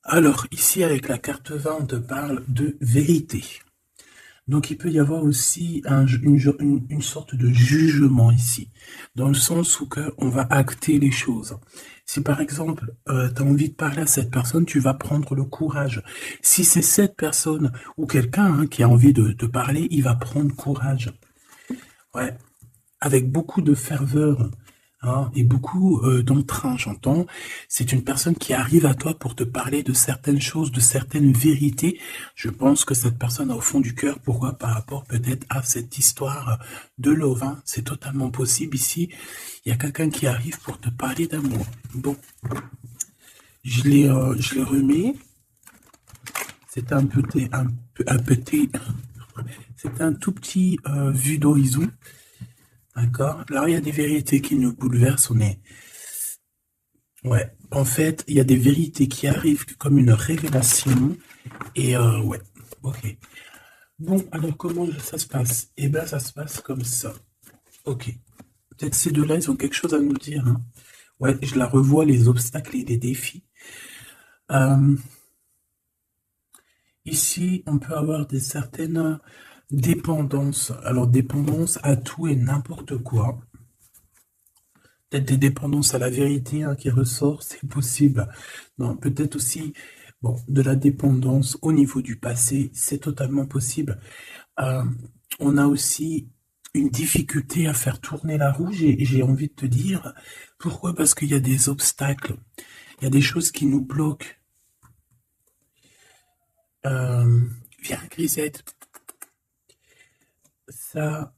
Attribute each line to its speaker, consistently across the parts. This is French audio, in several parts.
Speaker 1: Alors, ici, avec la carte 20, on te parle de vérité. Donc, il peut y avoir aussi une sorte de jugement ici, dans le sens où on va acter les choses. Si par exemple, tu as envie de parler à cette personne, tu vas prendre le courage. Si c'est cette personne ou quelqu'un qui a envie de te parler, il va prendre courage. Ouais, avec beaucoup de ferveur et beaucoup d'entrain, j'entends. C'est une personne qui arrive à toi pour te parler de certaines choses, de certaines vérités. Je pense que cette personne a au fond du cœur, pourquoi par rapport peut-être à cette histoire de love. C'est totalement possible ici. Il y a quelqu'un qui arrive pour te parler d'amour. Bon, je les remets. C'est c'est un tout petit vue d'horizon. D'accord. Là, il y a des vérités qui nous bouleversent. Ouais. En fait, il y a des vérités qui arrivent comme une révélation. Et ouais. Ok. Bon, alors comment ça se passe? Eh bien, ça se passe comme ça. Ok. Peut-être ces deux-là, ils ont quelque chose à nous dire. Ouais, je la revois, les obstacles et les défis. Ici, on peut avoir des certaines dépendances. Alors, dépendance à tout et n'importe quoi. Peut-être des dépendances à la vérité qui ressort, c'est possible. Non, peut-être aussi bon, de la dépendance au niveau du passé, c'est totalement possible. On a aussi une difficulté à faire tourner la roue, j'ai envie de te dire. Pourquoi? Parce qu'il y a des obstacles, il y a des choses qui nous bloquent. Viens, Grisette. Ça...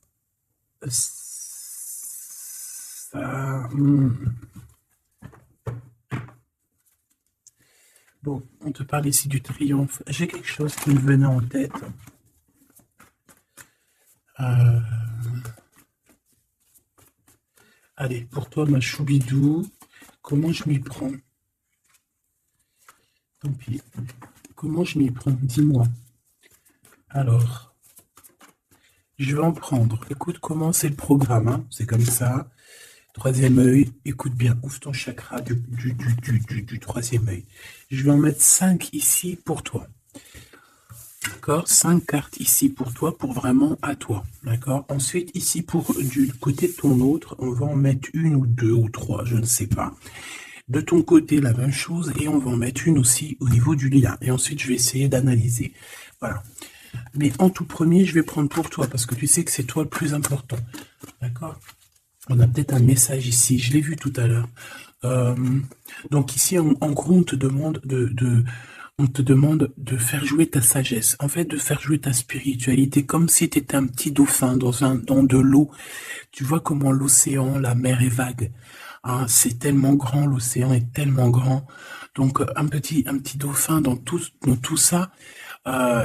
Speaker 1: Bon, on te parle ici du triomphe. J'ai quelque chose qui me venait en tête. Allez, pour toi, ma choubidou, comment je m'y prends? Tant pis. Comment je m'y prends? Dis-moi. Alors, je vais en prendre. Écoute comment c'est le programme. C'est comme ça. Troisième œil, écoute bien, ouvre ton chakra du troisième œil. Je vais en mettre 5 ici pour toi. D'accord? 5 cartes ici pour toi, pour vraiment à toi. D'accord? Ensuite, ici, du côté de ton autre, on va en mettre une ou deux ou trois, je ne sais pas. De ton côté, la même chose, et on va en mettre une aussi au niveau du lien. Et ensuite, je vais essayer d'analyser. Voilà. Mais en tout premier, je vais prendre pour toi, parce que tu sais que c'est toi le plus important. D'accord? On a peut-être un message ici, je l'ai vu tout à l'heure. Donc ici, en gros, on te demande de faire jouer ta sagesse, en fait, de faire jouer ta spiritualité, comme si tu étais un petit dauphin dans de l'eau. Tu vois comment l'océan, la mer est vague. C'est tellement grand, l'océan est tellement grand. Donc un petit dauphin dans tout ça,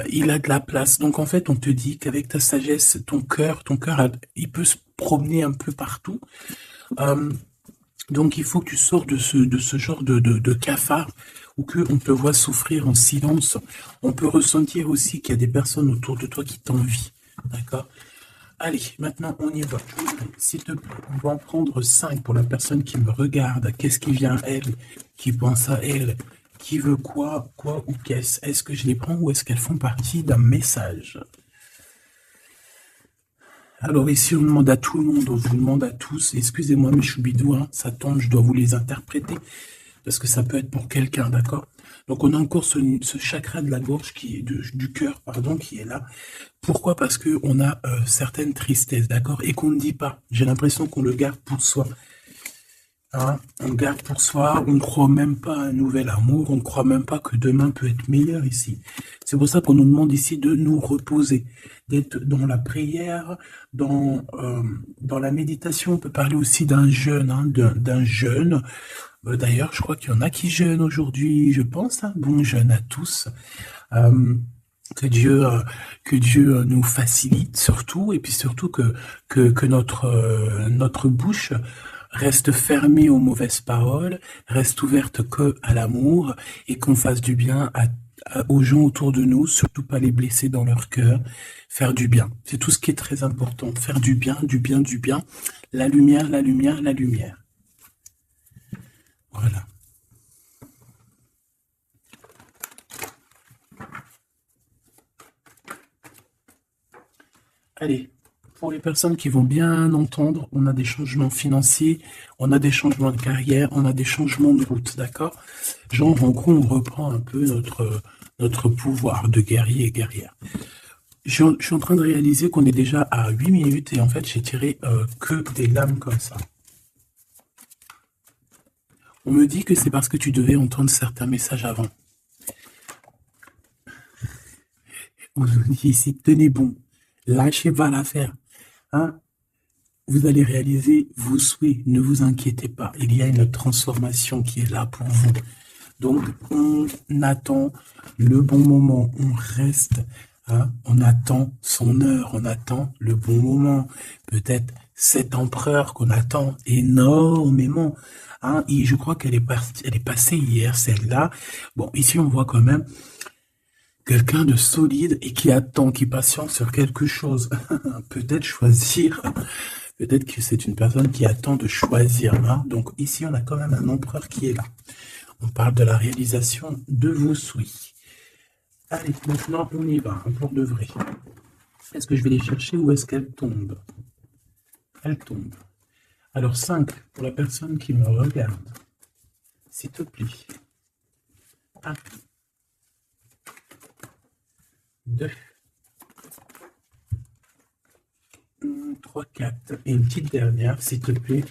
Speaker 1: il a de la place. Donc en fait, on te dit qu'avec ta sagesse, ton cœur, il peut se promener un peu partout. Donc il faut que tu sors de ce genre de cafard où on te voit souffrir en silence. On peut ressentir aussi qu'il y a des personnes autour de toi qui t'envient. D'accord? Allez, maintenant on y va. S'il te plaît, on va en prendre 5 pour la personne qui me regarde. Qu'est-ce qui vient à elle? Qui pense à elle? Qui veut quoi ou qu'est-ce? Est-ce que je les prends ou est-ce qu'elles font partie d'un message? Alors ici, on demande à tout le monde, on vous demande à tous, excusez-moi mes choubidous, ça tombe, je dois vous les interpréter, parce que ça peut être pour quelqu'un, d'accord? Donc on a encore ce chakra de la gorge, du cœur, pardon, qui est là. Pourquoi? Parce qu'on a certaines tristesses, d'accord? Et qu'on ne dit pas. J'ai l'impression qu'on le garde pour soi. On le garde pour soi, on ne croit même pas à un nouvel amour, on ne croit même pas que demain peut être meilleur ici. C'est pour ça qu'on nous demande ici de nous reposer, d'être dans la prière, dans la méditation. On peut parler aussi d'un jeûne, d'un jeûne. D'ailleurs, je crois qu'il y en a qui jeûnent aujourd'hui, je pense. Bon jeûne à tous. Que Dieu nous facilite surtout, et puis surtout que notre bouche reste fermée aux mauvaises paroles, reste ouverte que à l'amour, et qu'on fasse du bien aux gens autour de nous, surtout pas les blesser dans leur cœur, faire du bien. C'est tout ce qui est très important, faire du bien, du bien, du bien, la lumière, la lumière, la lumière. Voilà. Allez, pour les personnes qui vont bien entendre, on a des changements financiers, on a des changements de carrière, on a des changements de route, d'accord? Genre, en gros, on reprend un peu notre pouvoir de guerrier et guerrière. Je suis en train de réaliser qu'on est déjà à 8 minutes et en fait, j'ai tiré que des lames comme ça. On me dit que c'est parce que tu devais entendre certains messages avant. On vous dit ici, tenez bon, lâchez pas l'affaire. Hein? Vous allez réaliser vos souhaits, ne vous inquiétez pas. Il y a une transformation qui est là pour vous. Donc, on attend le bon moment, on reste, hein, on attend son heure, on attend le bon moment. Peut-être cet empereur qu'on attend énormément. Hein, et je crois qu'elle elle est passée hier, celle-là. Bon, ici, on voit quand même quelqu'un de solide et qui attend, qui patiente sur quelque chose. Peut-être choisir. Peut-être que c'est une personne qui attend de choisir. Hein. Donc ici, on a quand même un empereur qui est là. On parle de la réalisation de vos souhaits. Allez, maintenant, on y va, hein, pour de vrai. Est-ce que je vais les chercher ou est-ce qu'elles tombent? Elles tombent. Alors, 5, pour la personne qui me regarde. S'il te plaît. 1, 2, 3, 4. Et une petite dernière, s'il te plaît.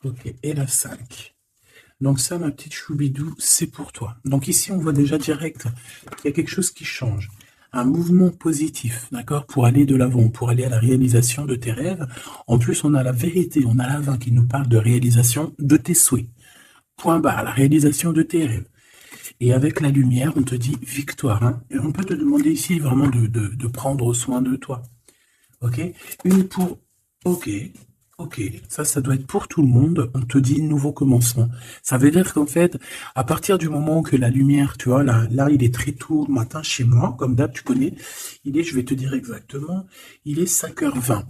Speaker 1: Ok, et la 5. Donc ça, ma petite choubidou, c'est pour toi. Donc ici, on voit déjà direct qu'il y a quelque chose qui change. Un mouvement positif, d'accord, pour aller de l'avant, pour aller à la réalisation de tes rêves. En plus, on a la vérité, on a la 20 qui nous parle de réalisation de tes souhaits. Point barre, la réalisation de tes rêves. Et avec la lumière, on te dit victoire. Hein. Et on peut te demander ici vraiment de prendre soin de toi. Ok? Une pour... Ok. Ok, ça doit être pour tout le monde. On te dit nouveau commencement. Ça veut dire qu'en fait, à partir du moment que la lumière, tu vois, là, il est très tôt le matin chez moi, comme d'hab, tu connais. Je vais te dire exactement, il est 5h20.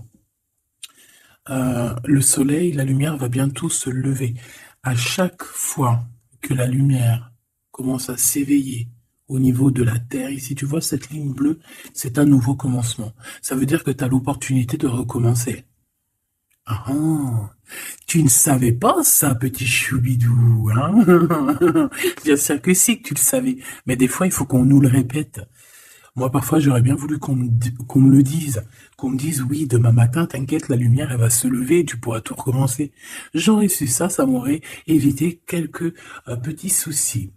Speaker 1: Le soleil, la lumière va bientôt se lever. À chaque fois que la lumière commence à s'éveiller au niveau de la Terre, ici, tu vois cette ligne bleue, c'est un nouveau commencement. Ça veut dire que tu as l'opportunité de recommencer. Ah, tu ne savais pas ça, petit choubidou, hein? Bien sûr que si, que tu le savais. Mais des fois, il faut qu'on nous le répète. Moi, parfois, j'aurais bien voulu qu'on me le dise. Qu'on me dise, oui, demain matin, t'inquiète, la lumière, elle va se lever et tu pourras tout recommencer. J'aurais su ça, ça m'aurait évité quelques petits soucis.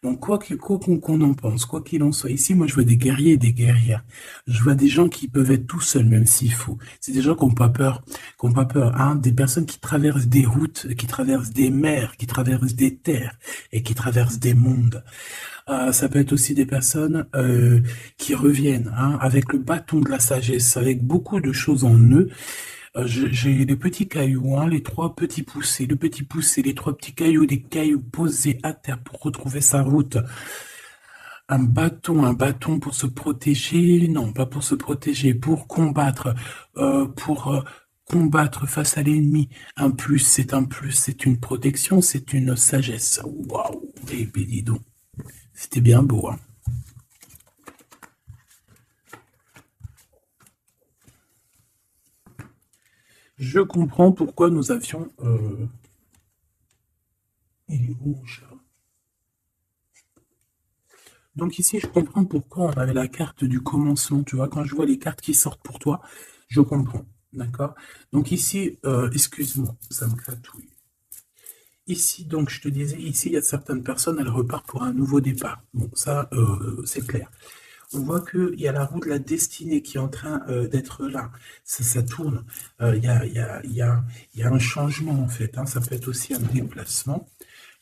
Speaker 1: Donc, quoi qu'on en pense, quoi qu'il en soit, ici, moi, je vois des guerriers et des guerrières. Je vois des gens qui peuvent être tout seuls, même s'il faut. C'est des gens qui n'ont pas peur, hein, des personnes qui traversent des routes, qui traversent des mers, qui traversent des terres et qui traversent des mondes. Ça peut être aussi des personnes qui reviennent, hein, avec le bâton de la sagesse, avec beaucoup de choses en eux. J'ai les petits cailloux, hein, les 3 petits poussés, le petit poussé, les 3 petits cailloux, des cailloux posés à terre pour retrouver sa route. Un bâton pour se protéger, non, pas pour se protéger, pour combattre, combattre face à l'ennemi. Un plus, c'est une protection, c'est une sagesse. Waouh, eh ben dis donc, c'était bien beau, hein. Je comprends pourquoi nous avions... Il est où, mon chat? Donc ici, je comprends pourquoi on avait la carte du commencement. Tu vois, quand je vois les cartes qui sortent pour toi, je comprends. D'accord? Donc ici, excuse-moi, ça me chatouille. Ici, donc, je te disais, ici, il y a certaines personnes, elles repartent pour un nouveau départ. Bon, ça, c'est clair. On voit qu'il y a la roue de la destinée qui est en train d'être là. Ça tourne. Il y a un changement, en fait. Hein. Ça peut être aussi un déplacement.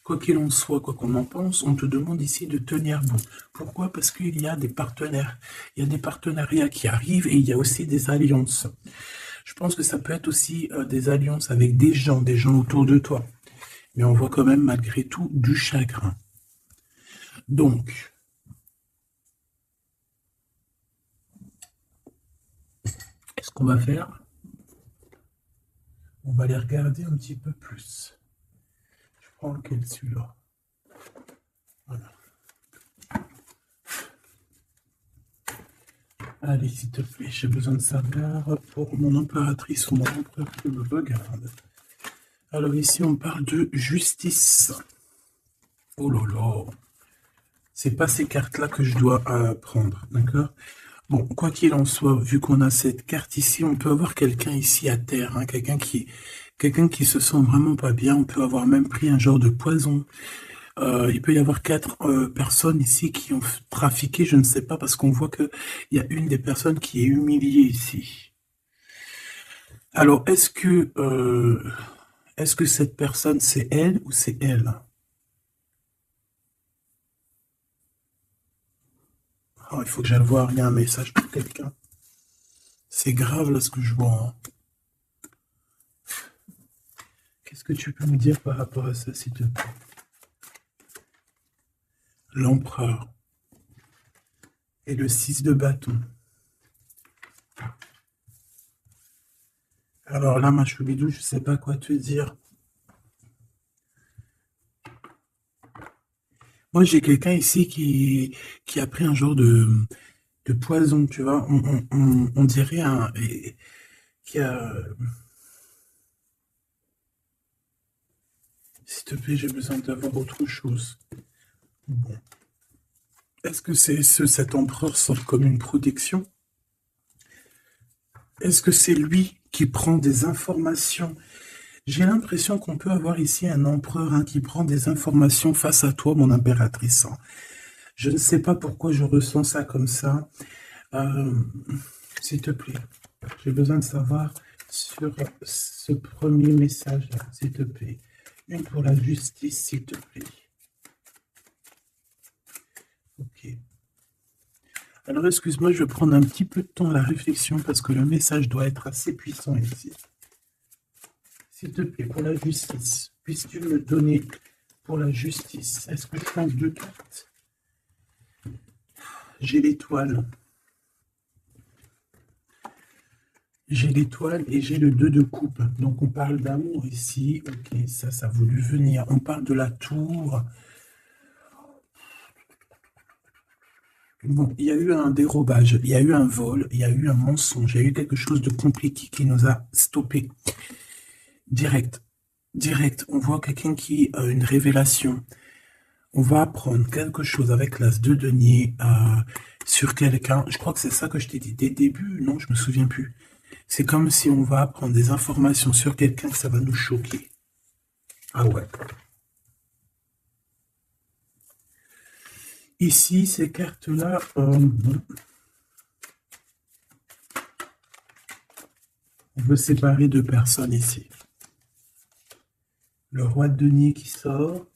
Speaker 1: Quoi qu'il en soit, quoi qu'on en pense, on te demande ici de tenir bon. Pourquoi? Parce qu'il y a des partenaires. Il y a des partenariats qui arrivent et il y a aussi des alliances. Je pense que ça peut être aussi des alliances avec des gens autour de toi. Mais on voit quand même malgré tout du chagrin. Donc, ce qu'on va faire, on va les regarder un petit peu plus. Je prends lequel, celui-là. Voilà. Allez, s'il te plaît, j'ai besoin de savoir pour mon impératrice ou mon empereur qui me regarde. Alors ici, on parle de justice. Oh là là. C'est pas ces cartes-là que je dois prendre, d'accord? Bon, quoi qu'il en soit, vu qu'on a cette carte ici, on peut avoir quelqu'un ici à terre, hein, quelqu'un qui se sent vraiment pas bien. On peut avoir même pris un genre de poison. Il peut y avoir 4 personnes ici qui ont trafiqué, je ne sais pas, parce qu'on voit qu'il y a une des personnes qui est humiliée ici. Alors, est-ce que cette personne, c'est elle ou c'est elle? Oh, il faut que j'aille voir, il y a un message pour quelqu'un. C'est grave là ce que je vois. Hein. Qu'est-ce que tu peux me dire par rapport à ça, s'il te plaît? L'empereur. Et le 6 de bâton. Alors là, ma choubidou, je sais pas quoi te dire. Moi, j'ai quelqu'un ici qui a pris un genre de poison, tu vois. On dirait qui a... S'il te plaît, j'ai besoin d'avoir autre chose. Bon. Est-ce que cet empereur sort comme une protection? Est-ce que c'est lui qui prend des informations? J'ai l'impression qu'on peut avoir ici un empereur qui prend des informations face à toi, mon impératrice. Je ne sais pas pourquoi je ressens ça comme ça. S'il te plaît, j'ai besoin de savoir sur ce premier message, s'il te plaît. Une pour la justice, s'il te plaît. Ok. Alors, excuse-moi, je vais prendre un petit peu de temps à la réflexion parce que le message doit être assez puissant ici. S'il te plaît, pour la justice, puisses-tu me donner pour la justice? Est-ce que je change de carte? J'ai l'étoile. J'ai l'étoile et j'ai le 2 de coupe. Donc, on parle d'amour ici. Ok, ça a voulu venir. On parle de la tour. Bon, il y a eu un dérobage, il y a eu un vol, il y a eu un mensonge, il y a eu quelque chose de compliqué qui nous a stoppés. Direct, on voit quelqu'un qui a une révélation. On va apprendre quelque chose avec l'as de denier sur quelqu'un. Je crois que c'est ça que je t'ai dit dès le début, non, je me souviens plus. C'est comme si on va apprendre des informations sur quelqu'un que ça va nous choquer. Ah ouais. Ici, ces cartes-là, on veut séparer deux personnes ici. Le roi de denier qui sort.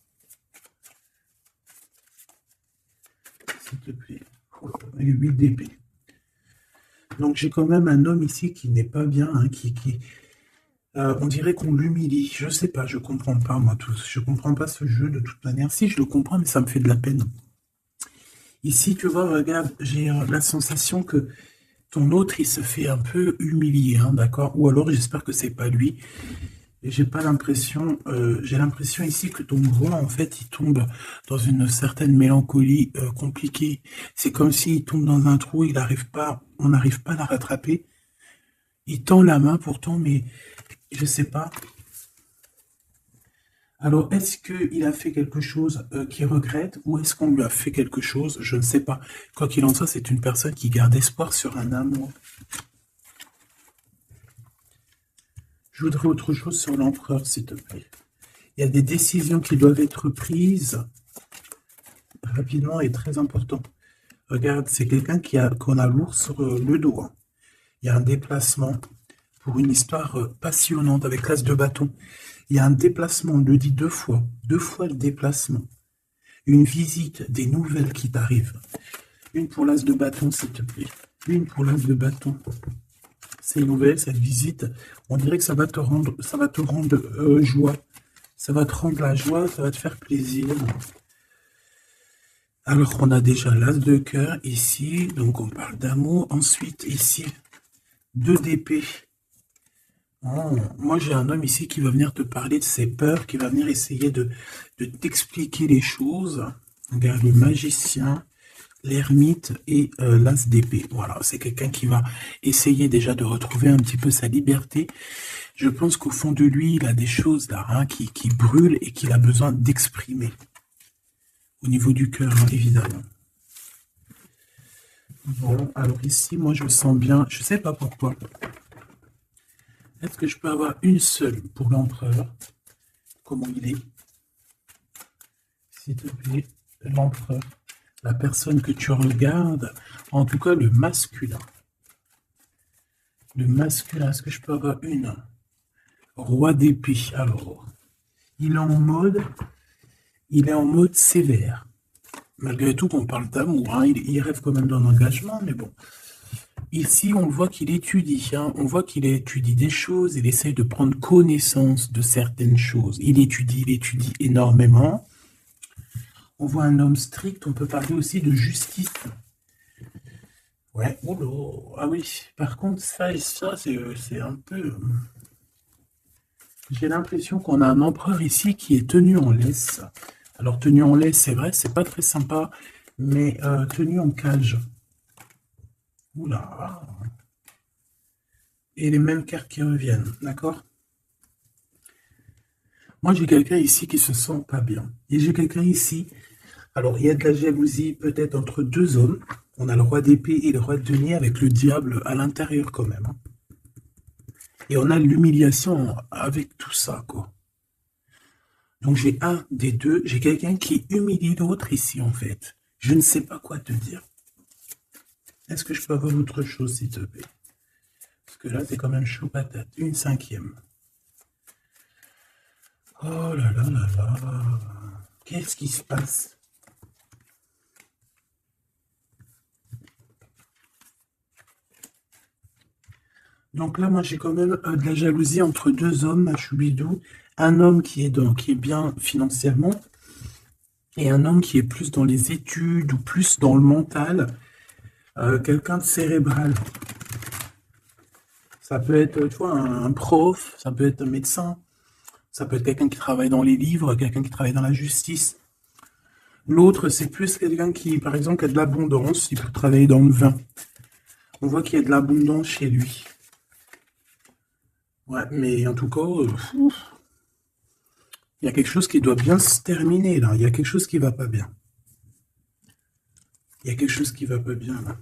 Speaker 1: S'il te plaît. Et 8 d'épée. Donc j'ai quand même un homme ici qui n'est pas bien, on dirait qu'on l'humilie. Je sais pas, je comprends pas moi tous. Je comprends pas ce jeu de toute manière. Si, je le comprends, mais ça me fait de la peine. Ici, tu vois, regarde, j'ai la sensation que ton autre, il se fait un peu humilier, d'accord? Ou alors, j'espère que c'est pas lui. Et j'ai pas l'impression, j'ai l'impression ici que ton roi, en fait, il tombe dans une certaine mélancolie compliquée. C'est comme s'il tombe dans un trou, on n'arrive pas à la rattraper. Il tend la main pourtant, mais je sais pas. Alors, est-ce qu'il a fait quelque chose qu'il regrette ou est-ce qu'on lui a fait quelque chose? Je ne sais pas. Quoi qu'il en soit, c'est une personne qui garde espoir sur un amour. Je voudrais autre chose sur l'empereur, s'il te plaît. Il y a des décisions qui doivent être prises rapidement et très important. Regarde, c'est quelqu'un qu'on a lourd sur le dos. Il y a un déplacement pour une histoire passionnante avec l'as de bâton. Il y a un déplacement, on le dit 2 fois le déplacement. Une visite, des nouvelles qui t'arrivent. Une pour l'as de bâton, s'il te plaît. Une pour l'as de bâton. Ces nouvelles, cette visite, on dirait que ça va te rendre joie. Ça va te rendre la joie, ça va te faire plaisir. Alors, on a déjà l'as de cœur ici, donc on parle d'amour. Ensuite, ici, 2 d'épée. Oh, moi, j'ai un homme ici qui va venir te parler de ses peurs, qui va venir essayer de t'expliquer les choses. Regarde, le magicien. l'ermite et l'as d'épée. Voilà, c'est quelqu'un qui va essayer déjà de retrouver un petit peu sa liberté. Je pense qu'au fond de lui, il a des choses là hein, qui brûlent et qu'il a besoin d'exprimer. Au niveau du cœur, hein, évidemment. Bon, alors ici, moi je sens bien, je sais pas pourquoi. Est-ce que je peux avoir une seule pour l'empereur? Comment il est? S'il te plaît, l'empereur. La personne que tu regardes, en tout cas le masculin. Le masculin, est-ce que je peux avoir une? Roi d'épée. Alors, il est en mode sévère. Malgré tout, qu'on parle d'amour, hein, il rêve quand même d'un engagement, mais bon. Ici, on voit qu'il étudie, hein, on voit qu'il étudie des choses, il essaye de prendre connaissance de certaines choses. Il étudie énormément. On voit un homme strict, on peut parler aussi de justice. Ouais, oh là, ah oui, par contre, ça et ça, c'est un peu... J'ai l'impression qu'on a un empereur ici qui est tenu en laisse. Alors, tenu en laisse, c'est vrai, c'est pas très sympa, mais tenu en cage. Oula. Et les mêmes cartes qui reviennent, d'accord? Moi, j'ai quelqu'un ici qui se sent pas bien. Et j'ai quelqu'un ici... Alors, il y a de la jalousie peut-être entre deux hommes. On a le roi d'épée et le roi de denier avec le diable à l'intérieur quand même. Hein. Et on a l'humiliation avec tout ça, quoi. Donc, j'ai un des deux. J'ai quelqu'un qui humilie l'autre ici, en fait. Je ne sais pas quoi te dire. Est-ce que je peux avoir autre chose, s'il te plaît? Parce que là, c'est quand même chaud patate. Une cinquième. Oh là là là là. Qu'est-ce qui se passe? Donc là, moi, j'ai quand même de la jalousie entre deux hommes à Choubidou. Un homme qui est bien financièrement et un homme qui est plus dans les études ou plus dans le mental. Quelqu'un de cérébral. Ça peut être, tu vois, un prof, ça peut être un médecin, ça peut être quelqu'un qui travaille dans les livres, quelqu'un qui travaille dans la justice. L'autre, c'est plus quelqu'un qui, par exemple, a de l'abondance, il peut travailler dans le vin. On voit qu'il y a de l'abondance chez lui. Ouais, mais en tout cas, il y a quelque chose qui doit bien se terminer, là. Il y a quelque chose qui va pas bien. Il y a quelque chose qui va pas bien, là.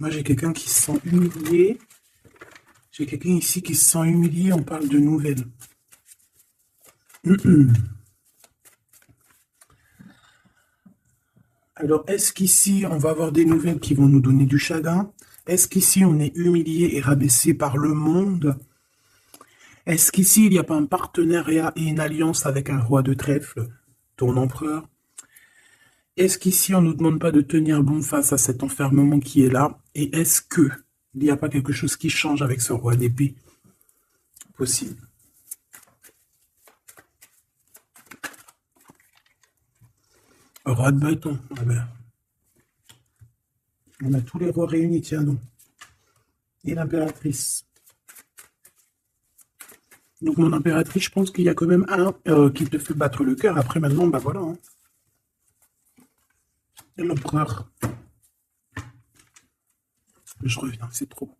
Speaker 1: Moi, j'ai quelqu'un qui se sent humilié. J'ai quelqu'un ici qui se sent humilié. On parle de nouvelles. Alors, est-ce qu'ici, on va avoir des nouvelles qui vont nous donner du chagrin? Est-ce qu'ici, on est humilié et rabaissé par le monde? Est-ce qu'ici, il n'y a pas un partenariat et une alliance avec un roi de trèfle, ton empereur? Est-ce qu'ici, on ne nous demande pas de tenir bon face à cet enfermement qui est là? Et est-ce que il n'y a pas quelque chose qui change avec ce roi d'épée? Possible. Roi de bâton. Ah ben. On a tous les rois réunis, tiens donc. Et l'impératrice. Donc mon impératrice, je pense qu'il y a quand même un qui te fait battre le cœur. Après maintenant, bah voilà. Hein. Et l'empereur. Je reviens, c'est trop.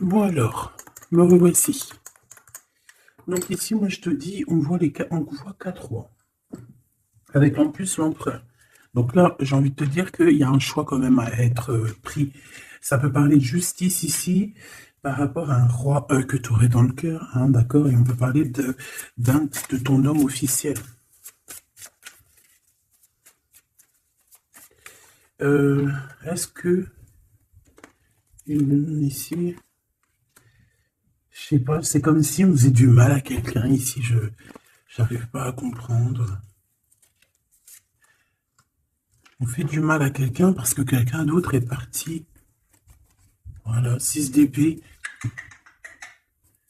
Speaker 1: Bon alors, me revoici. Donc ici, moi je te dis, on voit 4 rois. Avec en plus l'empereur. Donc là, j'ai envie de te dire qu'il y a un choix quand même à être pris. Ça peut parler de justice ici, par rapport à un roi que tu aurais dans le cœur, hein, d'accord? Et on peut parler de ton homme officiel. Est-ce que ici, je sais pas, c'est comme si on faisait du mal à quelqu'un ici, je n'arrive pas à comprendre. On fait du mal à quelqu'un parce que quelqu'un d'autre est parti. Voilà, 6 d'épée.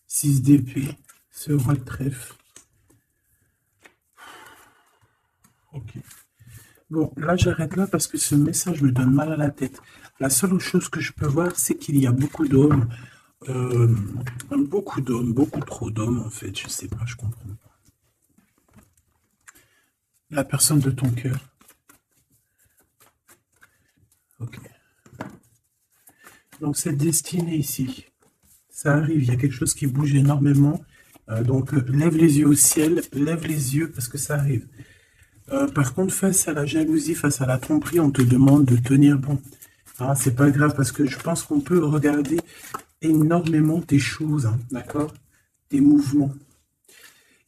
Speaker 1: 6 d'épée, ce roi de trèfle. Ok. Bon, là j'arrête là parce que ce message me donne mal à la tête. La seule chose que je peux voir, c'est qu'il y a beaucoup d'hommes. Beaucoup d'hommes, beaucoup trop d'hommes en fait. Je sais pas, je comprends pas. la personne de ton cœur. Ok. Donc cette destinée ici, ça arrive, il y a quelque chose qui bouge énormément. Donc lève les yeux au ciel, lève les yeux parce que ça arrive. Par contre, face à la jalousie, face à la tromperie, on te demande de tenir bon. Ah, c'est pas grave parce que je pense qu'on peut regarder énormément tes choses, hein, d'accord? Tes mouvements.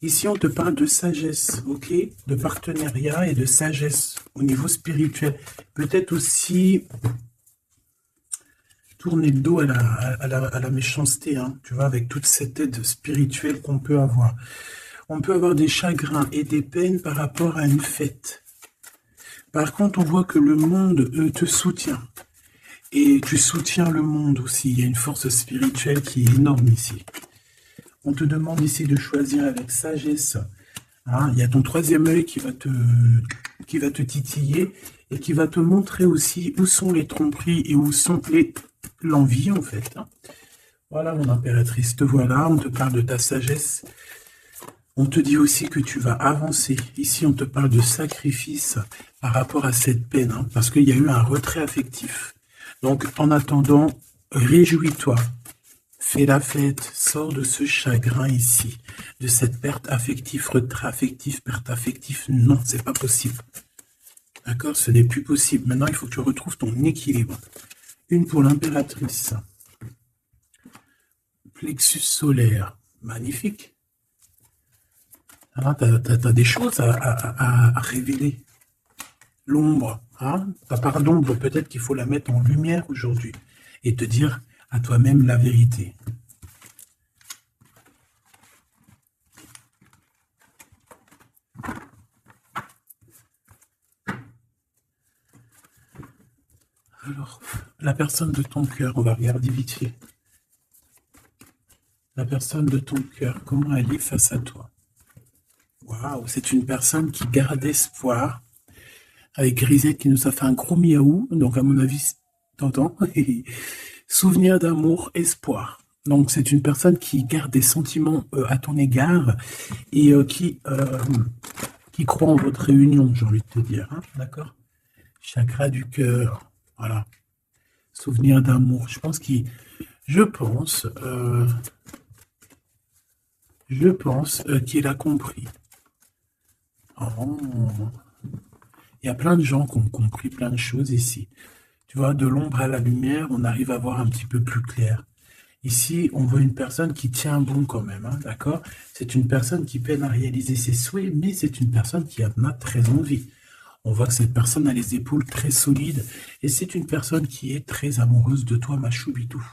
Speaker 1: Ici, on te parle de sagesse, ok? De partenariat et de sagesse au niveau spirituel. Peut-être aussi tourner le dos à la méchanceté, hein, tu vois, avec toute cette aide spirituelle qu'on peut avoir. On peut avoir des chagrins et des peines par rapport à une fête. Par contre, on voit que le monde te soutient. Et tu soutiens le monde aussi. Il y a une force spirituelle qui est énorme ici. On te demande ici de choisir avec sagesse. Hein, il y a ton troisième œil qui va te titiller et qui va te montrer aussi où sont les tromperies et où sont l'envie en fait. Hein. Voilà mon impératrice, te voilà, on te parle de ta sagesse. On te dit aussi que tu vas avancer. Ici, on te parle de sacrifice par rapport à cette peine, hein, parce qu'il y a eu un retrait affectif. Donc, en attendant, réjouis-toi. Fais la fête, sors de ce chagrin ici, de cette perte affective, retrait affectif, perte affective. Non, c'est pas possible. D'accord? Ce n'est plus possible. Maintenant, il faut que tu retrouves ton équilibre. Une pour l'impératrice. Plexus solaire. Magnifique. Ah, tu as des choses à révéler. L'ombre, hein? Ta part d'ombre, peut-être qu'il faut la mettre en lumière aujourd'hui et te dire à toi-même la vérité. Alors, la personne de ton cœur, on va regarder vite fait. La personne de ton cœur, comment elle est face à toi? Waouh, c'est une personne qui garde espoir. Avec Grisette qui nous a fait un gros miaou. Donc, à mon avis, t'entends? Souvenir d'amour, espoir. Donc, c'est une personne qui garde des sentiments à ton égard et qui croit en votre réunion, j'ai envie de te dire. Hein, d'accord? Chakra du cœur. Voilà. Souvenir d'amour. Je pense qu'il a compris. Oh. Il y a plein de gens qui ont compris plein de choses ici. Tu vois, de l'ombre à la lumière, on arrive à voir un petit peu plus clair. Ici, on voit une personne qui tient bon quand même, hein, d'accord? C'est une personne qui peine à réaliser ses souhaits, mais c'est une personne qui en a très envie. On voit que cette personne a les épaules très solides, et c'est une personne qui est très amoureuse de toi, ma choubidou.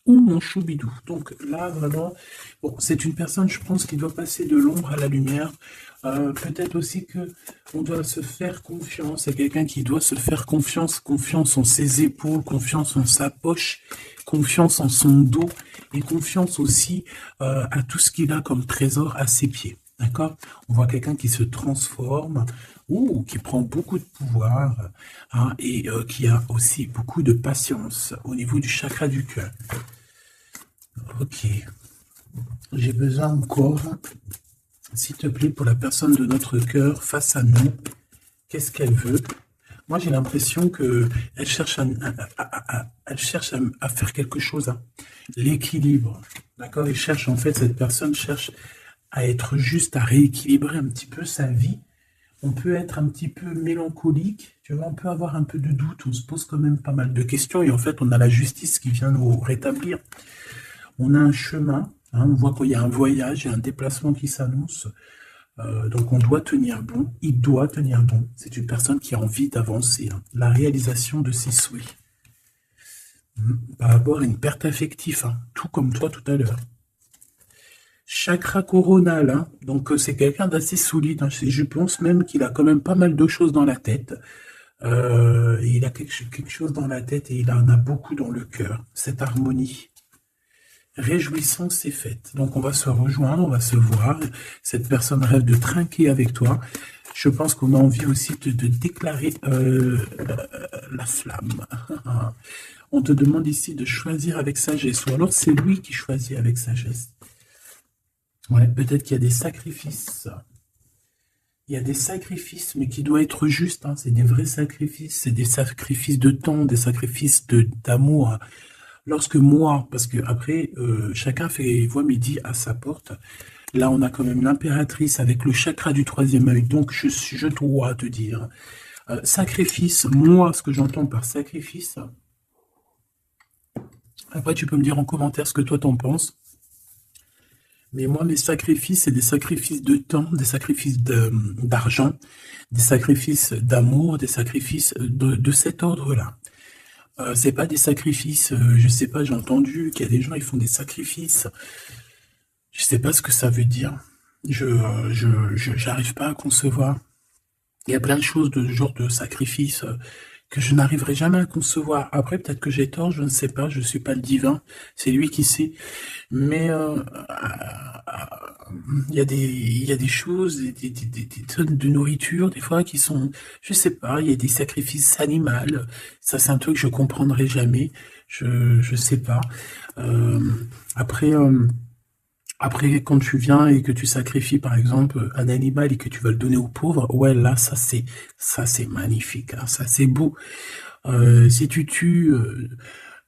Speaker 1: Ou mon choubidou. Donc là, vraiment, bon, c'est une personne, je pense, qui doit passer de l'ombre à la lumière. Peut-être aussi que on doit se faire confiance. C'est quelqu'un qui doit se faire confiance, confiance en ses épaules, confiance en sa poche, confiance en son dos et confiance aussi à tout ce qu'il a comme trésor à ses pieds. D'accord? On voit quelqu'un qui se transforme ou qui prend beaucoup de pouvoir hein, et qui a aussi beaucoup de patience au niveau du chakra du cœur. Ok. J'ai besoin encore, s'il te plaît, pour la personne de notre cœur face à nous, qu'est-ce qu'elle veut? Moi, j'ai l'impression qu'elle cherche à faire quelque chose. Hein. L'équilibre. D'accord? Elle cherche, en fait, cette personne cherche à être juste, à rééquilibrer un petit peu sa vie. On peut être un petit peu mélancolique, tu vois, on peut avoir un peu de doute, on se pose quand même pas mal de questions et en fait, on a la justice qui vient nous rétablir. On a un chemin, hein, on voit qu'il y a un voyage, il y a un déplacement qui s'annonce. Donc on doit tenir bon, il doit tenir bon. C'est une personne qui a envie d'avancer, hein, la réalisation de ses souhaits. Par rapport à une perte affective, hein, tout comme toi tout à l'heure. Chakra coronal, hein, donc c'est quelqu'un d'assez solide. Hein, je pense même qu'il a quand même pas mal de choses dans la tête. Il a quelque chose dans la tête et il en a beaucoup dans le cœur. Cette harmonie. Réjouissance est faite. Donc on va se rejoindre, on va se voir. Cette personne rêve de trinquer avec toi. Je pense qu'on a envie aussi de déclarer la flamme. On te demande ici de choisir avec sagesse. Ou alors c'est lui qui choisit avec sagesse. Ouais, peut-être qu'il y a des sacrifices. il y a des sacrifices, mais qui doivent être justes, hein. C'est des vrais sacrifices, c'est des sacrifices de temps, des sacrifices d'amour. Lorsque moi, parce que après, chacun voit midi à sa porte. Là, on a quand même l'impératrice avec le chakra du troisième œil. Donc, je dois te dire, sacrifice, moi, ce que j'entends par sacrifice, après, tu peux me dire en commentaire ce que toi t'en penses. Mais moi, mes sacrifices, c'est des sacrifices de temps, des sacrifices d'argent, des sacrifices d'amour, des sacrifices de cet ordre-là. C'est pas des sacrifices, je sais pas, j'ai entendu qu'il y a des gens, ils font des sacrifices. Je sais pas ce que ça veut dire. J'arrive pas à concevoir. Il y a plein de choses de ce genre de sacrifices que je n'arriverai jamais à concevoir. Après, peut-être que j'ai tort, je ne sais pas, je suis pas le divin, c'est lui qui sait. Mais il y a des choses, des tonnes de nourriture, des fois, qui sont, je sais pas, il y a des sacrifices animaux. Ça, c'est un truc que je comprendrai jamais. Je sais pas. Euh, après, après, quand tu viens et que tu sacrifies, par exemple, un animal et que tu vas le donner aux pauvres, ouais, là, ça, c'est magnifique, hein, ça, c'est beau. Si tu tues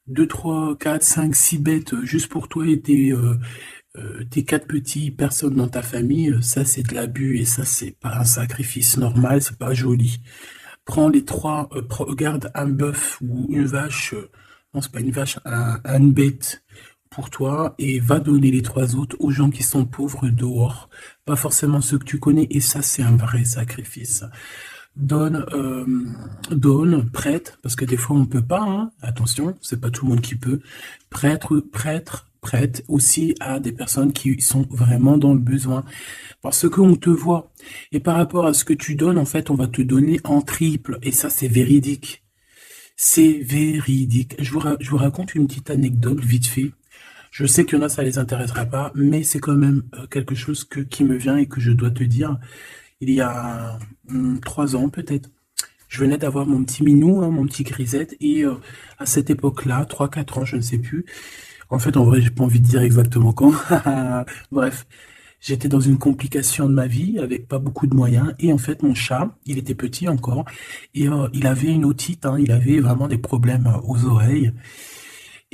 Speaker 1: 2, 3, 4, 5, 6 bêtes juste pour toi et tes 4 petits personnes dans ta famille, ça, c'est de l'abus et ça, c'est pas un sacrifice normal, c'est pas joli. Prends les trois, regarde un bœuf ou une vache, non, c'est pas une vache, une bête pour toi et va donner les 3 autres aux gens qui sont pauvres dehors, pas forcément ceux que tu connais, et ça, c'est un vrai sacrifice. Donne, donne, prête, parce que des fois on peut pas, hein, attention, c'est pas tout le monde qui peut, prête aussi à des personnes qui sont vraiment dans le besoin, parce qu'on te voit, et par rapport à ce que tu donnes, en fait, on va te donner en triple, et ça, c'est véridique. C'est véridique. Je vous raconte une petite anecdote, vite fait. Je sais qu'il y en a, ça les intéressera pas, mais c'est quand même quelque chose qui me vient et que je dois te dire. Il y a 3 ans, peut-être, je venais d'avoir mon petit minou, hein, mon petit grisette, et à cette époque-là, 3, 4 ans, je ne sais plus. En fait, en vrai, j'ai pas envie de dire exactement quand. Bref, j'étais dans une complication de ma vie, avec pas beaucoup de moyens, et en fait, mon chat, il était petit encore, et il avait une otite, hein, il avait vraiment des problèmes aux oreilles,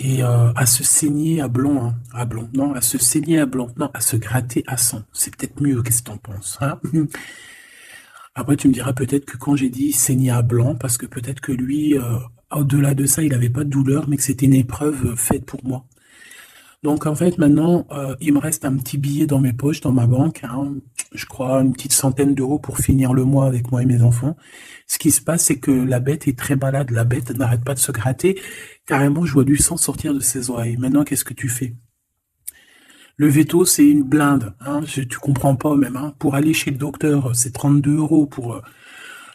Speaker 1: et à se saigner à blanc, hein, à blanc, non, à se saigner à blanc, non, à se gratter à sang. C'est peut-être mieux, qu'est-ce que t'en penses, hein? Après, tu me diras peut-être que quand j'ai dit saigner à blanc, parce que peut-être que lui, au-delà de ça, il n'avait pas de douleur, mais que c'était une épreuve faite pour moi. Donc en fait, maintenant, il me reste un petit billet dans mes poches, dans ma banque, hein, je crois une petite centaine d'euros pour finir le mois avec moi et mes enfants. Ce qui se passe, c'est que la bête est très malade, la bête n'arrête pas de se gratter. Carrément, je vois du sang sortir de ses oreilles. Maintenant, qu'est-ce que tu fais? Le veto, c'est une blinde, hein, tu comprends pas même. Hein. Pour aller chez le docteur, c'est 32 euros pour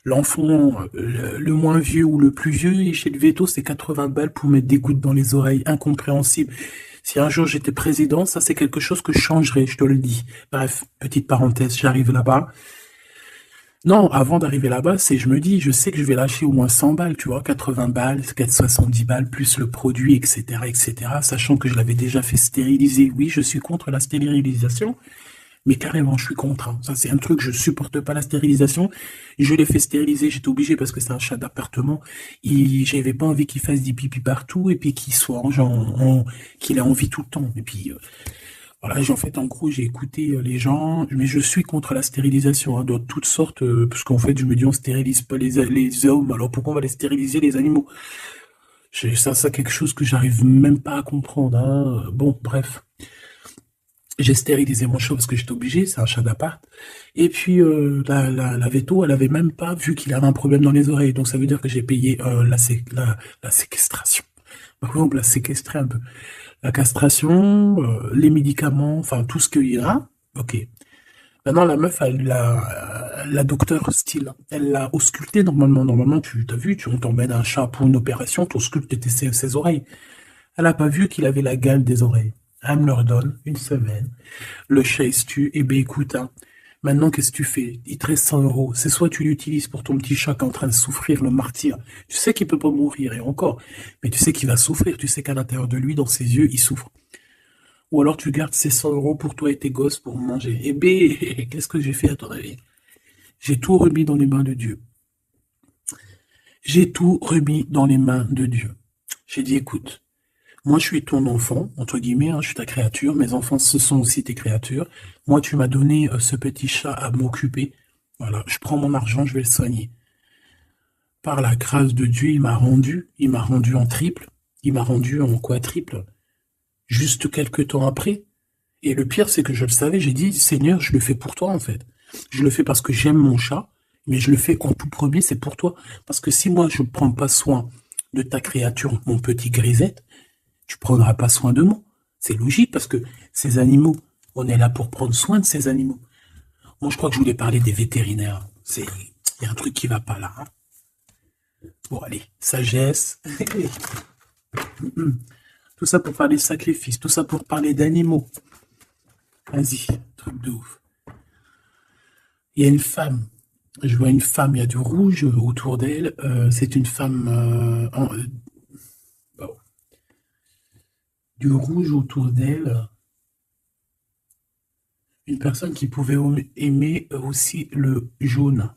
Speaker 1: l'enfant le moins vieux ou le plus vieux, et chez le veto, c'est 80 balles pour mettre des gouttes dans les oreilles. Incompréhensible. Si un jour j'étais président, ça c'est quelque chose que je changerais, je te le dis. Bref, petite parenthèse, j'arrive là-bas. Non, avant d'arriver là-bas, je me dis, je sais que je vais lâcher au moins 100 balles, tu vois, 80 balles, 470 balles, plus le produit, etc., sachant que je l'avais déjà fait stériliser. Oui, je suis contre la stérilisation, mais carrément, je suis contre, hein. Ça, c'est un truc, je supporte pas la stérilisation. Je l'ai fait stériliser, j'étais obligé parce que c'est un chat d'appartement. J'avais pas envie qu'il fasse des pipi partout et puis qu'il soit qu'il ait envie tout le temps. Et puis, voilà, en fait, en gros, j'ai écouté les gens, mais je suis contre la stérilisation, hein, de toutes sortes, parce qu'en fait, je me dis, on stérilise pas les hommes, alors pourquoi on va les stériliser, les animaux? Ça, c'est quelque chose que j'arrive même pas à comprendre, hein. Bon, bref. J'ai stérilisé mon chat parce que j'étais obligé, c'est un chat d'appart. Et puis, la veto, elle avait même pas vu qu'il avait un problème dans les oreilles, donc ça veut dire que j'ai payé la séquestration. Par contre, on l'a séquestré un peu. La castration, les médicaments, enfin tout ce qu'il y a. Ok. Maintenant, la meuf, la docteur style, elle l'a ausculté normalement. Normalement, tu t'as vu, on t'emmène un chat pour une opération, tu auscultes ses oreilles. Elle a pas vu qu'il avait la gale des oreilles. Elle me leur donne une semaine. Le chat se tue. Eh ben écoute, hein, maintenant qu'est-ce que tu fais? Il te reste 100 euros. C'est soit tu l'utilises pour ton petit chat qui est en train de souffrir, le martyr. Tu sais qu'il peut pas mourir et encore, mais tu sais qu'il va souffrir. Tu sais qu'à l'intérieur de lui, dans ses yeux, il souffre. Ou alors tu gardes ces 100 euros pour toi et tes gosses pour manger. Eh ben, qu'est-ce que j'ai fait à ton avis? J'ai tout remis dans les mains de Dieu. J'ai tout remis dans les mains de Dieu. J'ai dit, écoute, moi je suis ton enfant, entre guillemets, hein, je suis ta créature, mes enfants ce sont aussi tes créatures. Moi tu m'as donné ce petit chat à m'occuper. Voilà, je prends mon argent, je vais le soigner. Par la grâce de Dieu, il m'a rendu en triple, il m'a rendu en quadruple, juste quelques temps après. Et le pire, c'est que je le savais, j'ai dit, Seigneur, je le fais pour toi en fait. Je le fais parce que j'aime mon chat, mais je le fais en tout premier, c'est pour toi. Parce que si moi je ne prends pas soin de ta créature, mon petit grisette, tu prendras pas soin de moi. C'est logique parce que ces animaux, on est là pour prendre soin de ces animaux. Moi, je crois que je voulais parler des vétérinaires. Il y a un truc qui va pas là. Hein. Bon, allez, sagesse. Tout ça pour parler de sacrifice, tout ça pour parler d'animaux. Vas-y, truc de ouf. Il y a une femme. Je vois une femme, il y a du rouge autour d'elle. C'est une femme bon. Du rouge autour d'elle. Une personne qui pouvait aimer aussi le jaune.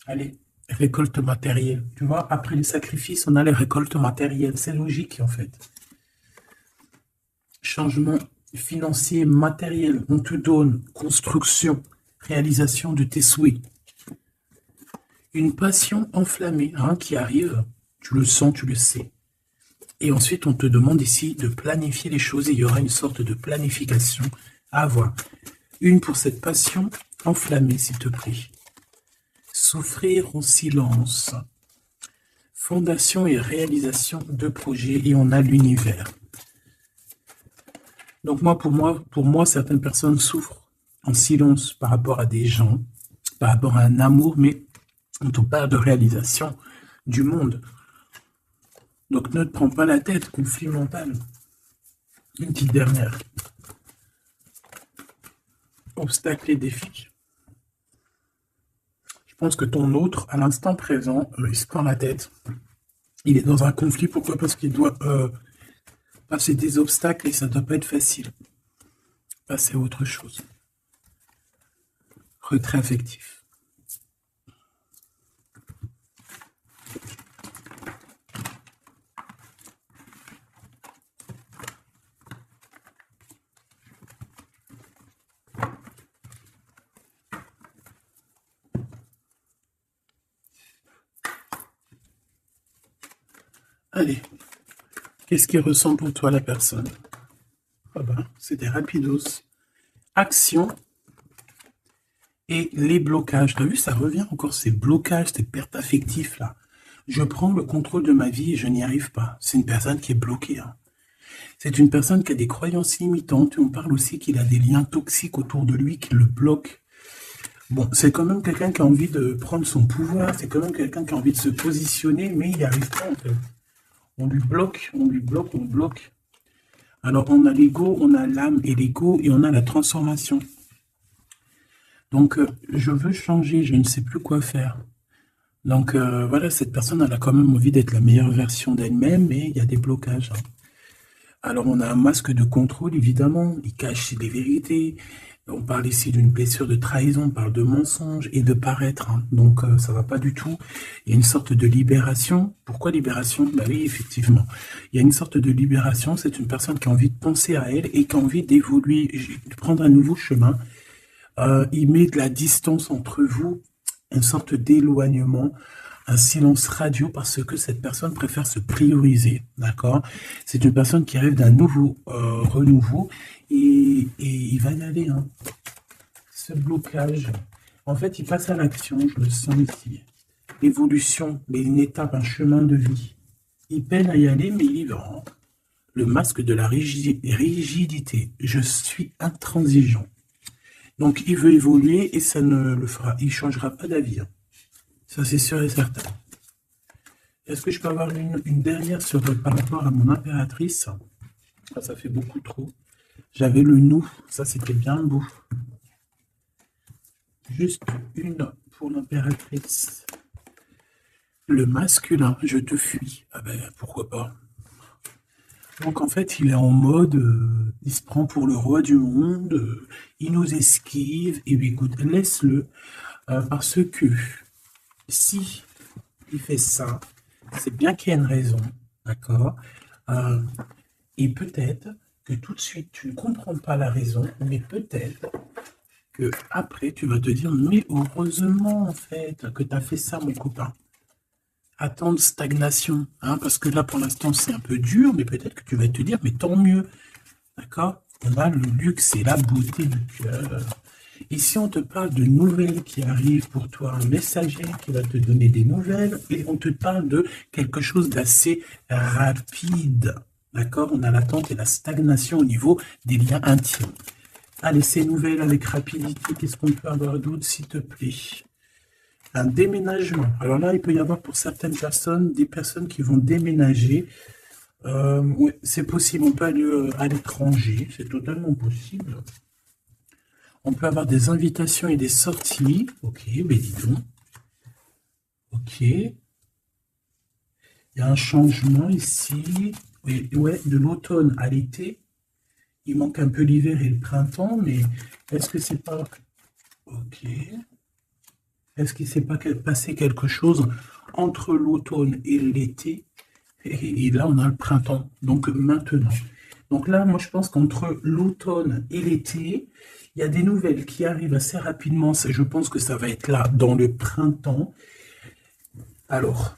Speaker 1: Allez, récolte matérielle. Tu vois, après les sacrifices, on a les récoltes matérielles. C'est logique, en fait. Changement financier, matériel. On te donne construction, réalisation de tes souhaits. Une passion enflammée hein, qui arrive. Tu le sens, tu le sais. Et ensuite, on te demande ici de planifier les choses. Et il y aura une sorte de planification à avoir. Une pour cette passion enflammée, s'il te plaît. Souffrir en silence. Fondation et réalisation de projets. Et on a l'univers. Donc pour moi, certaines personnes souffrent en silence par rapport à des gens, par rapport à un amour, mais on te parle de réalisation du monde. Donc ne te prends pas la tête, conflit mental. Une petite dernière. Obstacles et défis. Je pense que ton autre, à l'instant présent, il se prend la tête. Il est dans un conflit. Pourquoi? Parce qu'il doit passer des obstacles et ça ne doit pas être facile. Passer à autre chose. Retrait affectif. Allez, qu'est-ce qui ressent pour toi la personne? Ah ben, c'est des rapidos. Action et les blocages. Tu as vu, ça revient encore, ces blocages, ces pertes affectives là. Je prends le contrôle de ma vie et je n'y arrive pas. C'est une personne qui est bloquée. Hein. C'est une personne qui a des croyances limitantes. Et on parle aussi qu'il a des liens toxiques autour de lui qui le bloquent. Bon, c'est quand même quelqu'un qui a envie de prendre son pouvoir. C'est quand même quelqu'un qui a envie de se positionner, mais il n'y arrive pas en fait. On lui bloque, on lui bloque, on bloque. Alors, on a l'ego, on a l'âme et l'ego, et on a la transformation. Donc, je veux changer, je ne sais plus quoi faire. Donc, voilà, cette personne, elle a quand même envie d'être la meilleure version d'elle-même, mais il y a des blocages. Hein. Alors, on a un masque de contrôle, évidemment, il cache les vérités. On parle ici d'une blessure de trahison, on parle de mensonge et de paraître. Hein. Donc, ça va pas du tout. Il y a une sorte de libération. Pourquoi libération? Bah oui, effectivement. Il y a une sorte de libération. C'est une personne qui a envie de penser à elle et qui a envie d'évoluer, de prendre un nouveau chemin. Il met de la distance entre vous, une sorte d'éloignement, un silence radio parce que cette personne préfère se prioriser, d'accord? C'est une personne qui rêve d'un nouveau renouveau et il va y aller, hein. Ce blocage, en fait, il passe à l'action, je le sens ici. L'évolution, une étape, un chemin de vie. Il peine à y aller, mais il y va. Hein. Le masque de la rigidité. Je suis intransigeant. Donc, il veut évoluer et ça ne le fera. Il ne changera pas d'avis. Hein. Ça, c'est sûr et certain. Est-ce que je peux avoir une dernière par rapport à mon impératrice? Ça fait beaucoup trop. J'avais le nous. Ça, c'était bien beau. Juste une pour l'impératrice. Le masculin, je te fuis. Ah ben, pourquoi pas. Donc en fait, il est en mode, il se prend pour le roi du monde, il nous esquive, et bien écoute, laisse-le, parce que si il fait ça, c'est bien qu'il y a une raison, d'accord? Euh, et peut-être que tout de suite, tu ne comprends pas la raison, mais peut-être que après tu vas te dire, mais heureusement en fait que tu as fait ça, mon copain. Attendre stagnation, hein, parce que là pour l'instant c'est un peu dur, mais peut-être que tu vas te dire, mais tant mieux, d'accord? On a le luxe et la beauté du cœur. Ici on te parle de nouvelles qui arrivent pour toi, un messager qui va te donner des nouvelles, et on te parle de quelque chose d'assez rapide, d'accord? On a l'attente et la stagnation au niveau des liens intimes. Allez, ces nouvelles avec rapidité, qu'est-ce qu'on peut avoir d'autre, s'il te plaît? Un déménagement. Alors là, il peut y avoir pour certaines personnes, des personnes qui vont déménager. Oui, c'est possible, on peut aller à l'étranger, c'est totalement possible. On peut avoir des invitations et des sorties. Ok, ben dis donc. Ok. Il y a un changement ici. Oui, ouais, de l'automne à l'été. Il manque un peu l'hiver et le printemps, mais est-ce que c'est pas... Ok. Est-ce qu'il ne s'est pas passé quelque chose entre l'automne et l'été? Et là, on a le printemps, donc maintenant. Donc là, moi, je pense qu'entre l'automne et l'été, il y a des nouvelles qui arrivent assez rapidement. Je pense que ça va être là, dans le printemps. Alors,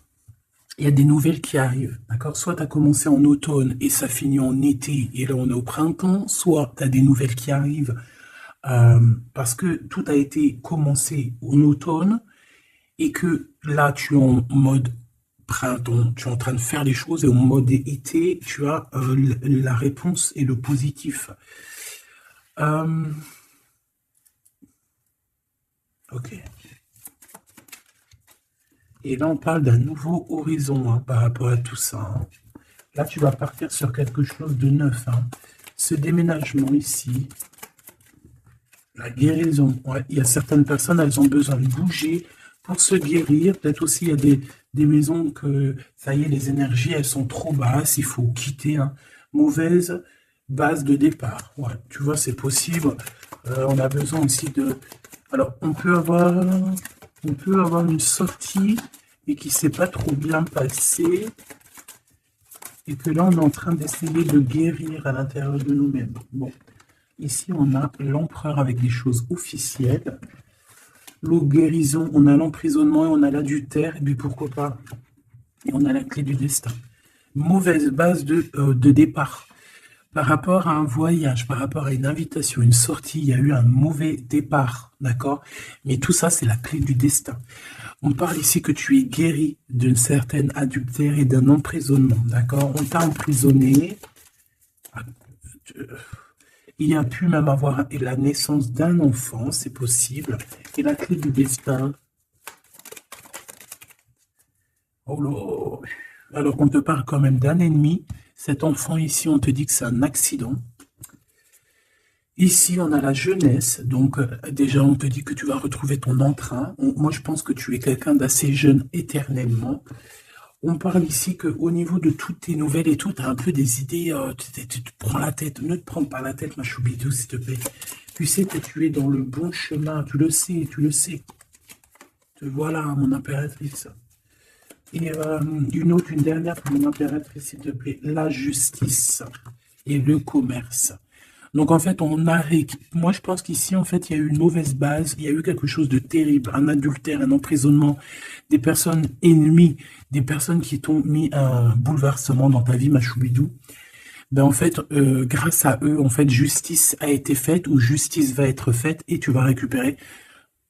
Speaker 1: il y a des nouvelles qui arrivent, d'accord? Soit tu as commencé en automne et ça finit en été, et là, on est au printemps. Soit tu as des nouvelles qui arrivent parce que tout a été commencé en automne, et que là, tu es en mode printemps, tu es en train de faire les choses, et en mode été, tu as la réponse et le positif. Ok. Et là, on parle d'un nouveau horizon, hein, par rapport à tout ça, hein. Là, tu vas partir sur quelque chose de neuf, hein. Ce déménagement ici, la guérison. Ouais, il y a certaines personnes, elles ont besoin de bouger pour se guérir. Peut-être aussi, il y a des maisons que, ça y est, les énergies, elles sont trop basses, il faut quitter, hein. Mauvaise base de départ. Ouais, tu vois, c'est possible. On a besoin aussi de... Alors, on peut avoir une sortie, et qui ne s'est pas trop bien passée, et que là, on est en train d'essayer de guérir à l'intérieur de nous-mêmes. Bon. Ici, on a l'empereur avec des choses officielles. L'eau guérison, on a l'emprisonnement, et on a l'adultère, et puis pourquoi pas, et on a la clé du destin. Mauvaise base de départ. Par rapport à un voyage, par rapport à une invitation, une sortie, il y a eu un mauvais départ, d'accord? Mais tout ça, c'est la clé du destin. On parle ici que tu es guéri d'une certaine adultère et d'un emprisonnement, d'accord? On t'a emprisonné. Il y a pu même avoir la naissance d'un enfant, c'est possible. Et la clé du destin. Oh là. Alors qu'on te parle quand même d'un ennemi. Cet enfant ici, on te dit que c'est un accident. Ici, on a la jeunesse. Donc, déjà, on te dit que tu vas retrouver ton entrain. Moi, je pense que tu es quelqu'un d'assez jeune éternellement. On parle ici qu'au niveau de toutes tes nouvelles et tout, tu as un peu des idées, tu te prends la tête. Ne te prends pas la tête, ma choubidou, s'il te plaît. Tu sais que tu es dans le bon chemin, tu le sais, tu le sais. Te voilà, mon impératrice. Et une dernière pour mon impératrice, s'il te plaît. La justice et le commerce. Donc en fait, moi je pense qu'ici, en fait, il y a eu une mauvaise base, il y a eu quelque chose de terrible, un adultère, un emprisonnement, des personnes ennemies, des personnes qui t'ont mis un bouleversement dans ta vie, ma choubidou. Ben en fait, grâce à eux, en fait, justice a été faite, ou justice va être faite, et tu vas récupérer,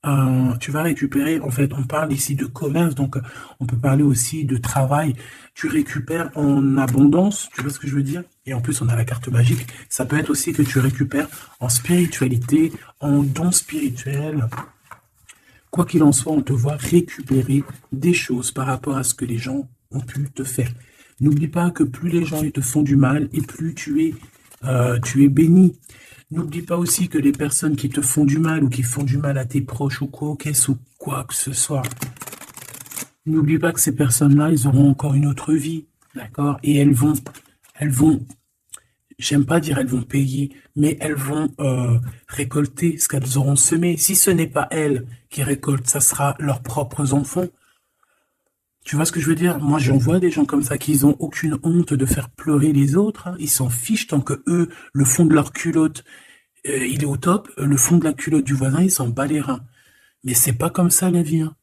Speaker 1: en fait, on parle ici de commerce, donc on peut parler aussi de travail. Tu récupères en abondance, tu vois ce que je veux dire? Et en plus, on a la carte magique. Ça peut être aussi que tu récupères en spiritualité, en don spirituel. Quoi qu'il en soit, on te voit récupérer des choses par rapport à ce que les gens ont pu te faire. N'oublie pas que plus les gens ils te font du mal, et plus tu es béni. N'oublie pas aussi que les personnes qui te font du mal, ou qui font du mal à tes proches, ou quoi que ce soit, n'oublie pas que ces personnes-là, ils auront encore une autre vie, d'accord? Et elles vont elles vont, j'aime pas dire elles vont payer, mais elles vont récolter ce qu'elles auront semé. Si ce n'est pas elles qui récoltent, ça sera leurs propres enfants. Tu vois ce que je veux dire? Moi, j'en vois des gens comme ça qui ont aucune honte de faire pleurer les autres, hein. Ils s'en fichent tant que eux, le fond de leur culotte, il est au top. Le fond de la culotte du voisin, il s'en bat les reins. Mais c'est pas comme ça la vie, hein.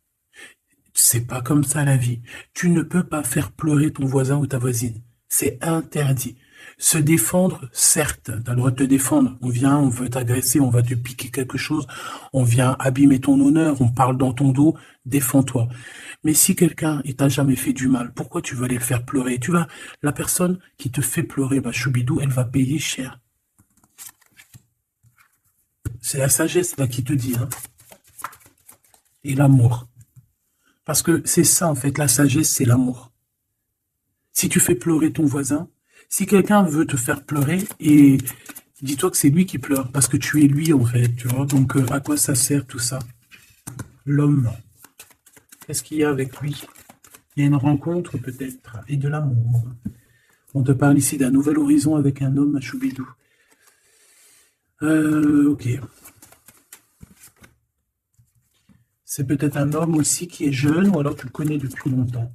Speaker 1: C'est pas comme ça la vie. Tu ne peux pas faire pleurer ton voisin ou ta voisine. C'est interdit. Se défendre, certes, t'as le droit de te défendre. On vient, on veut t'agresser, on va te piquer quelque chose, on vient abîmer ton honneur, on parle dans ton dos, défends-toi. Mais si quelqu'un t'a jamais fait du mal, pourquoi tu vas aller le faire pleurer? La personne qui te fait pleurer, bah, choubidou, elle va payer cher. C'est la sagesse là qui te dit, hein. Et l'amour. Parce que c'est ça, en fait, la sagesse, c'est l'amour. Si tu fais pleurer ton voisin, si quelqu'un veut te faire pleurer, et dis-toi que c'est lui qui pleure, parce que tu es lui, en fait, tu vois. Donc, à quoi ça sert tout ça? L'homme, qu'est-ce qu'il y a avec lui? Il y a une rencontre, peut-être, et de l'amour. On te parle ici d'un nouvel horizon avec un homme à Choubidou. Ok. C'est peut-être un homme aussi qui est jeune, ou alors tu le connais depuis longtemps.